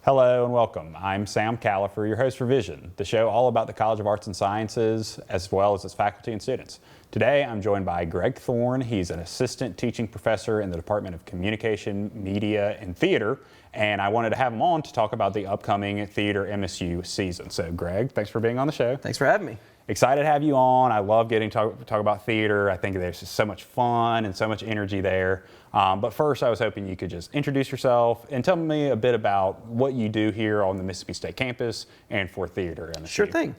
Hello and welcome. I'm Sam Califer, your host for Vision, the show all about the College of Arts and Sciences as well as its faculty and students. Today I'm joined by Greg Thorn. He's an assistant teaching professor in the Department of Communication, Media, and Theater, and I wanted to have him on to talk about the upcoming TheatreMSU season. So Greg, thanks for being on the show. Thanks for having me. Excited to have you on. I love getting to talk about theater. I think there's just so much fun and so much energy there. But first, I was hoping you could just introduce yourself and tell me a bit about what you do here on the Mississippi State campus and for TheatreMSU. Sure thing.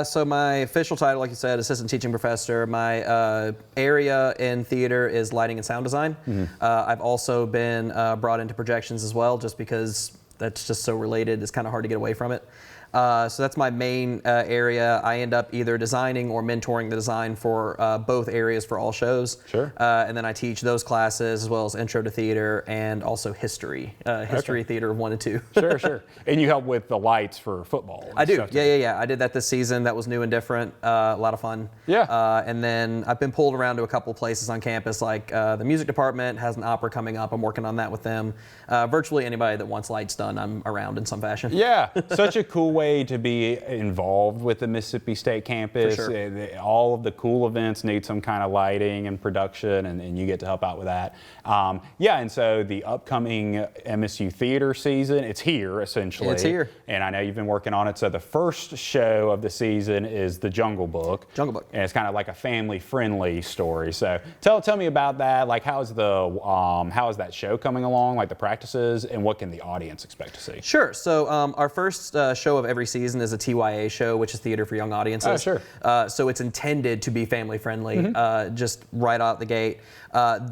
So my official title, like you said, assistant teaching professor. My area in theater is lighting and sound design. I've also been brought into projections as well, just because that's just so related. It's kind of hard to get away from it. So that's my main area. I end up either designing or mentoring the design for both areas for all shows. Sure. And then I teach those classes as well as Intro to Theater and also History. History, Theater 1 and 2. Sure. And you help with the lights for football. I do. Yeah. I did that this season. That was new and different. A lot of fun. Yeah. And then I've been pulled around to a couple places on campus, like the music department has an opera coming up. I'm working on that with them. Virtually anybody that wants lights done, I'm around in some fashion. Yeah. Such a cool way to be involved with the Mississippi State campus. For sure. All of the cool events need some kind of lighting and production, and you get to help out with that. And so the upcoming MSU theater season, it's here essentially. It's here. And I know you've been working on it. So the first show of the season is The Jungle Book. Jungle Book. And it's kind of like a family-friendly story. So tell me about that. Like, how is that show coming along? Like the practices, and what can the audience expect to see? Sure. So our first show of every season is a TYA show, which is Theater for Young Audiences. Oh, sure. So it's intended to be family friendly, just right out the gate.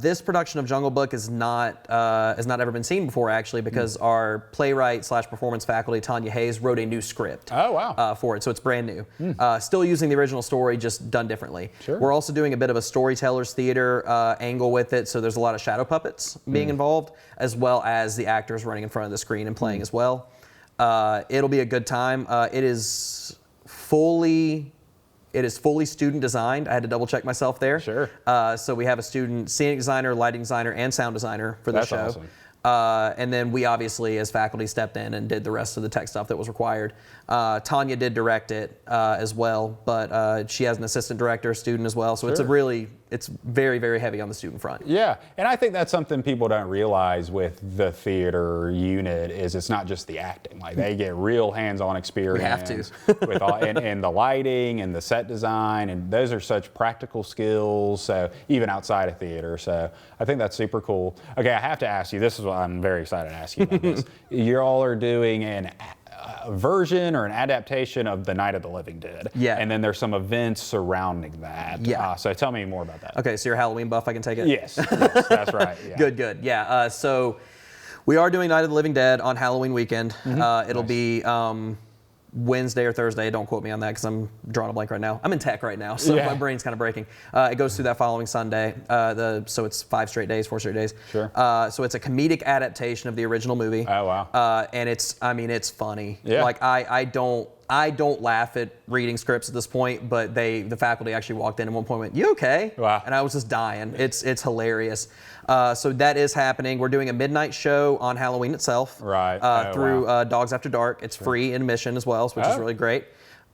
This production of Jungle Book has not ever been seen before, actually, because our playwright / performance faculty, Tanya Hayes, wrote a new script. Oh, wow. For it, so it's brand new. Still using the original story, just done differently. Sure. We're also doing a bit of a storyteller's theater angle with it, so there's a lot of shadow puppets being involved, as well as the actors running in front of the screen and playing as well. It'll be a good time. It is fully student designed. I had to double check myself there. Sure. So we have a student scenic designer, lighting designer, and sound designer for the show. That's awesome. And then we obviously, as faculty, stepped in and did the rest of the tech stuff that was required. Tanya did direct it as well, but she has an assistant director, student as well. So Sure. it's very, very heavy on the student front. Yeah, and I think that's something people don't realize with the theater unit is it's not just the acting. Like they get real hands-on experience. We have to. with all and the lighting and the set design, and those are such practical skills. So even outside of theater, so I think that's super cool. Okay, I have to ask you. This is what I'm very excited to ask you about this. You all are doing a version or an adaptation of The Night of the Living Dead. Yeah. And then there's some events surrounding that. Yeah. So tell me more about that. Okay, so you're a Halloween buff, I can take it? Yes, that's right. Yeah. Good. Yeah. So we are doing Night of the Living Dead on Halloween weekend. It'll be Wednesday or Thursday. Don't quote me on that because I'm drawing a blank right now. I'm in tech right now, so my brain's kind of breaking. It goes through that following Sunday. So it's 4 straight days. Sure. So it's a comedic adaptation of the original movie. Oh, wow. And it's funny. Yeah. Like I don't laugh at reading scripts at this point, but the faculty actually walked in at one point and went, "You okay?" Wow. And I was just dying. It's hilarious. So that is happening. We're doing a midnight show on Halloween itself. Right. Through Dogs After Dark. It's free admission as well, which is really great.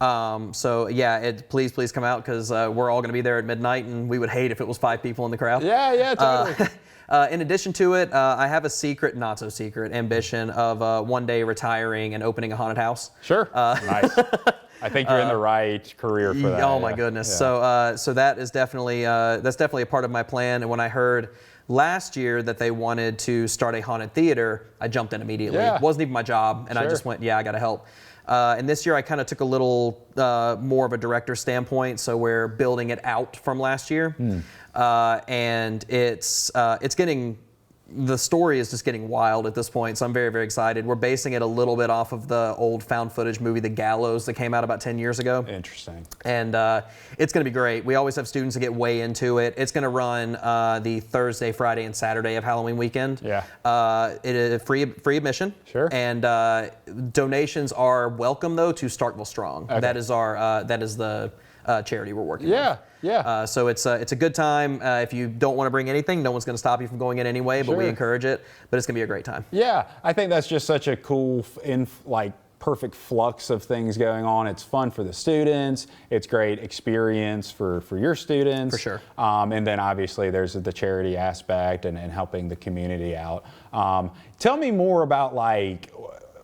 So yeah, please come out because we're all going to be there at midnight, and we would hate if it was 5 people in the crowd. Yeah, totally. In addition to it, I have a secret, not so secret, ambition of one day retiring and opening a haunted house. Sure. Nice. I think you're in the right career for that. Oh my goodness. Yeah. So that is definitely a part of my plan. And when I heard last year that they wanted to start a haunted theater, I jumped in immediately. Yeah. It wasn't even my job, and I just went, I got to help. And this year I kind of took a little more of a director standpoint, so we're building it out from last year. And it's getting the story is just getting wild at this point, so I'm very, very excited. We're basing it a little bit off of the old found footage movie, The Gallows, that came out about 10 years ago. Interesting. And it's going to be great. We always have students that get way into it. It's going to run the Thursday, Friday, and Saturday of Halloween weekend. Yeah. It is free admission. Sure. And donations are welcome, though, to Starkville Strong. Okay. That is our charity we're working with. Yeah. So it's a good time. If you don't want to bring anything, no one's going to stop you from going in anyway, but we encourage it. But it's going to be a great time. Yeah, I think that's just such a cool, perfect flux of things going on. It's fun for the students. It's great experience for your students. For sure. And then obviously there's the charity aspect and helping the community out. Tell me more about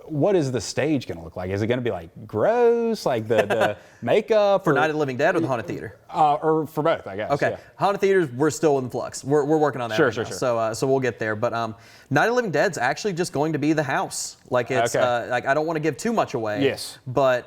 what is the stage going to look like? Is it going to be gross, the makeup? For Night of the Living Dead or the Haunted Theater? Or for both, I guess. Okay. Yeah. Haunted Theaters, we're still in flux. We're working on that right now. So we'll get there. But Night of the Living Dead's actually just going to be the house. It's I don't want to give too much away. Yes. But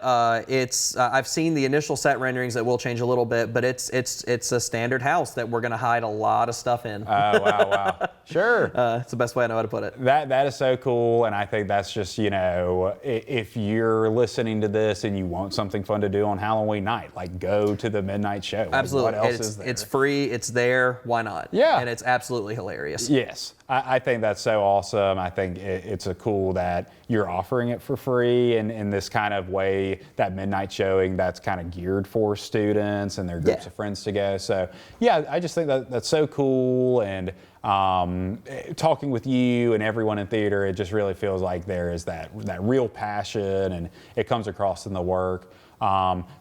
it's I've seen the initial set renderings that will change a little bit, but it's a standard house that we're going to hide a lot of stuff in. Oh, wow. Sure. It's the best way I know how to put it. That is so cool, and I think that's just, if you're listening to this and you want something fun to do on Halloween night, go to the midnight show. Absolutely. What else is there? It's free, it's there, why not? Yeah. And it's absolutely hilarious. Yes. I think that's so awesome. I think it's a cool that you're offering it for free and in this kind of way, that midnight showing that's kind of geared for students and their groups of friends to go. So yeah, I just think that's so cool. And talking with you and everyone in theater, it just really feels like there is that real passion and it comes across in the work.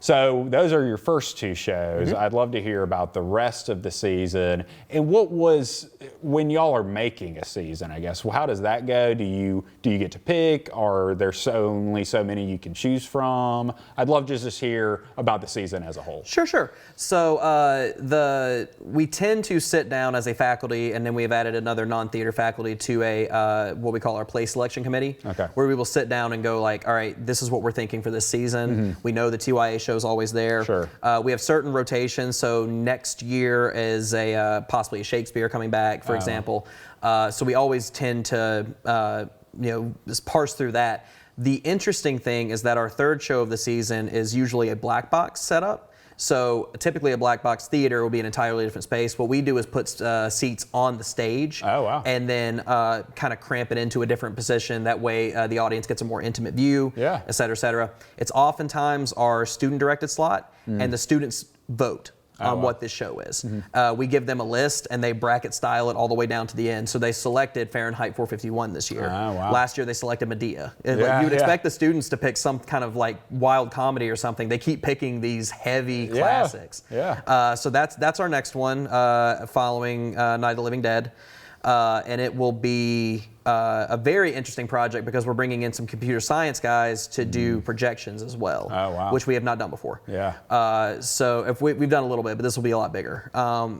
So those are your first two shows. I'd love to hear about the rest of the season and what was when y'all are making a season, I guess. Well, how does that go? Do you get to pick? Are there only so many you can choose from? I'd love to just hear about the season as a whole. Sure. So we tend to sit down as a faculty, and then we've added another non-theater faculty to a what we call our play selection committee, where we will sit down and go all right, this is what we're thinking for this season. We know the TYA show is always there. Sure. We have certain rotations. So next year is possibly a Shakespeare coming back, for example. So we always tend to just parse through that. The interesting thing is that our third show of the season is usually a black box setup. So typically a black box theater will be an entirely different space. What we do is put seats on the stage. Oh, wow. And then kind of cramp it into a different position. That way the audience gets a more intimate view, et cetera, et cetera. It's oftentimes our student-directed slot, and the students vote on what this show is. We give them a list, and they bracket style it all the way down to the end. So they selected Fahrenheit 451 this year. Last year they selected Medea. And you would expect the students to pick some kind of wild comedy or something. They keep picking these heavy classics. So that's our next one, following Night of the Living Dead. And it will be a very interesting project because we're bringing in some computer science guys to do projections as well, which we have not done before. So if we've done a little bit, but this will be a lot bigger.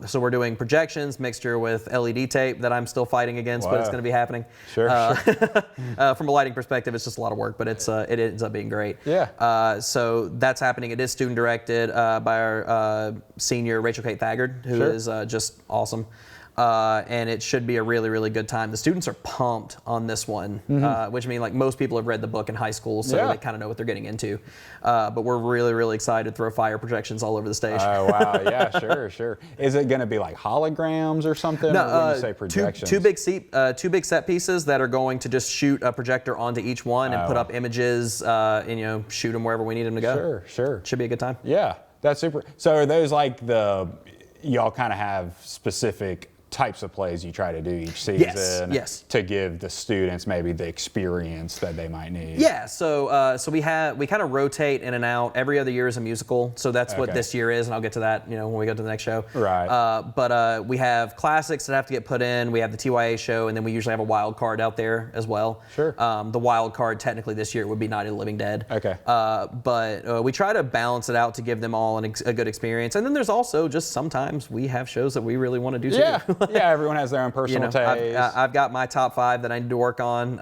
So we're doing projections, mixture with LED tape that I'm still fighting against, but it's going to be happening. Sure. From a lighting perspective, it's just a lot of work, but it ends up being great. So that's happening. It is student directed by our senior Rachel Kate Thagard, who is just awesome. And it should be a really, really good time. The students are pumped on this one, which means most people have read the book in high school, so they kind of know what they're getting into. But we're really, really excited to throw fire projections all over the stage. Oh, wow. Yeah, sure. Is it going to be holograms or something? No, or when you say projections? Two big set pieces that are going to just shoot a projector onto each one and put up images and shoot them wherever we need them to go. Sure. Should be a good time. Yeah, that's super. So are those y'all kind of have specific types of plays you try to do each season to give the students maybe the experience that they might need? Yeah, so we kind of rotate in and out. Every other year is a musical, so that's what this year is, and I'll get to that when we go to the next show. Right. But we have classics that have to get put in. We have the TYA show, and then we usually have a wild card out there as well. Sure. The wild card technically this year would be Night of the Living Dead. Okay. But we try to balance it out to give them all a good experience. And then there's also just sometimes we have shows that we really want to do too. Yeah, everyone has their own personal taste. I've got my top 5 that I need to work on,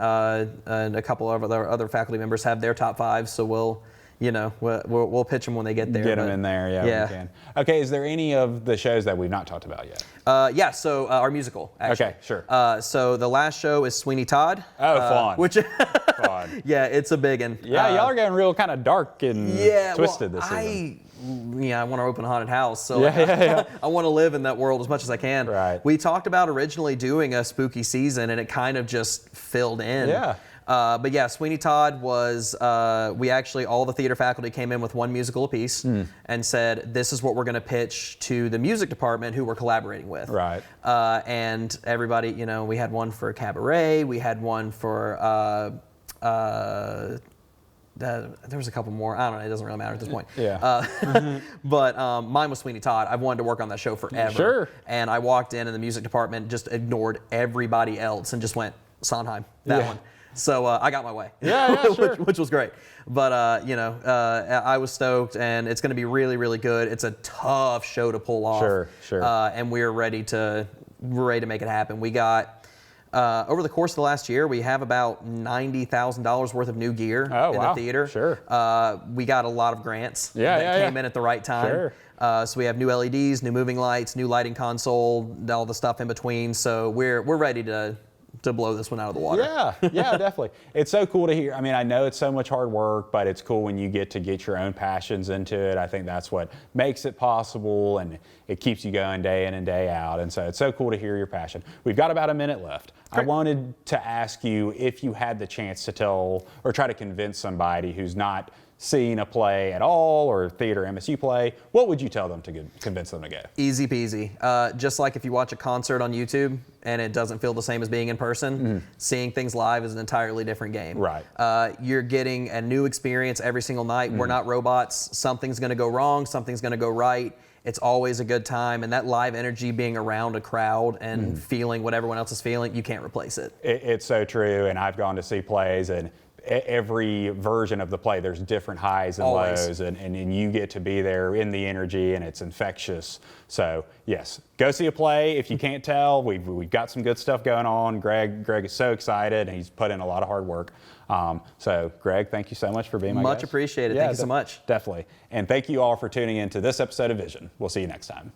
and a couple of other faculty members have their top 5. So we'll pitch them when they get there. Get them in there, yeah. We can. Okay, is there any of the shows that we've not talked about yet? So our musical, actually. Okay, sure. So the last show is Sweeney Todd. Oh, fun. Which, fun. Yeah, it's a big one. Yeah, y'all are getting real kind of dark and twisted this season. I want to open a haunted house, so I want to live in that world as much as I can. Right. We talked about originally doing a spooky season, and it kind of just filled in. Yeah. But yeah, Sweeney Todd was, we actually, all the theater faculty came in with one musical apiece and said, this is what we're going to pitch to the music department who we're collaborating with. Right. And everybody, you know, we had one for cabaret, we had one for, there was a couple more. I don't know. It doesn't really matter at this point. Yeah. But mine was Sweeney Todd. I've wanted to work on that show forever. Sure. And I walked in and the music department just ignored everybody else and just went, Sondheim, that one. So I got my way. Yeah, sure. which was great. But, you know, I was stoked, and it's going to be really, really good. It's a tough show to pull off. Sure. And we're ready to make it happen. We got... over the course of the last year, we have about $90,000 worth of new gear in the theater. Sure. We got a lot of grants that came in at the right time. Sure. So we have new LEDs, new moving lights, new lighting console, all the stuff in between. So we're ready to blow this one out of the water. Yeah, definitely. It's so cool to hear. I mean, I know it's so much hard work, but it's cool when you get your own passions into it. I think that's what makes it possible, and it keeps you going day in and day out. And so it's so cool to hear your passion. We've got about a minute left. Great. I wanted to ask you if you had the chance to tell or try to convince somebody who's not seen a play at all or TheatreMSU play, what would you tell them to convince them to go? Easy peasy. Just like if you watch a concert on YouTube and it doesn't feel the same as being in person, seeing things live is an entirely different game. Right. You're getting a new experience every single night. We're not robots. Something's going to go wrong. Something's going to go right. It's always a good time, and that live energy, being around a crowd and feeling what everyone else is feeling, you can't replace it. It's so true, and I've gone to see plays, and every version of the play, there's different highs and lows, and you get to be there in the energy, and it's infectious. So yes, go see a play. If you can't tell, we've got some good stuff going on. Greg is so excited, and he's put in a lot of hard work. So Greg, thank you so much for being my guest. Much appreciated. Yeah, thank you so much. Definitely. And thank you all for tuning in to this episode of Vision. We'll see you next time.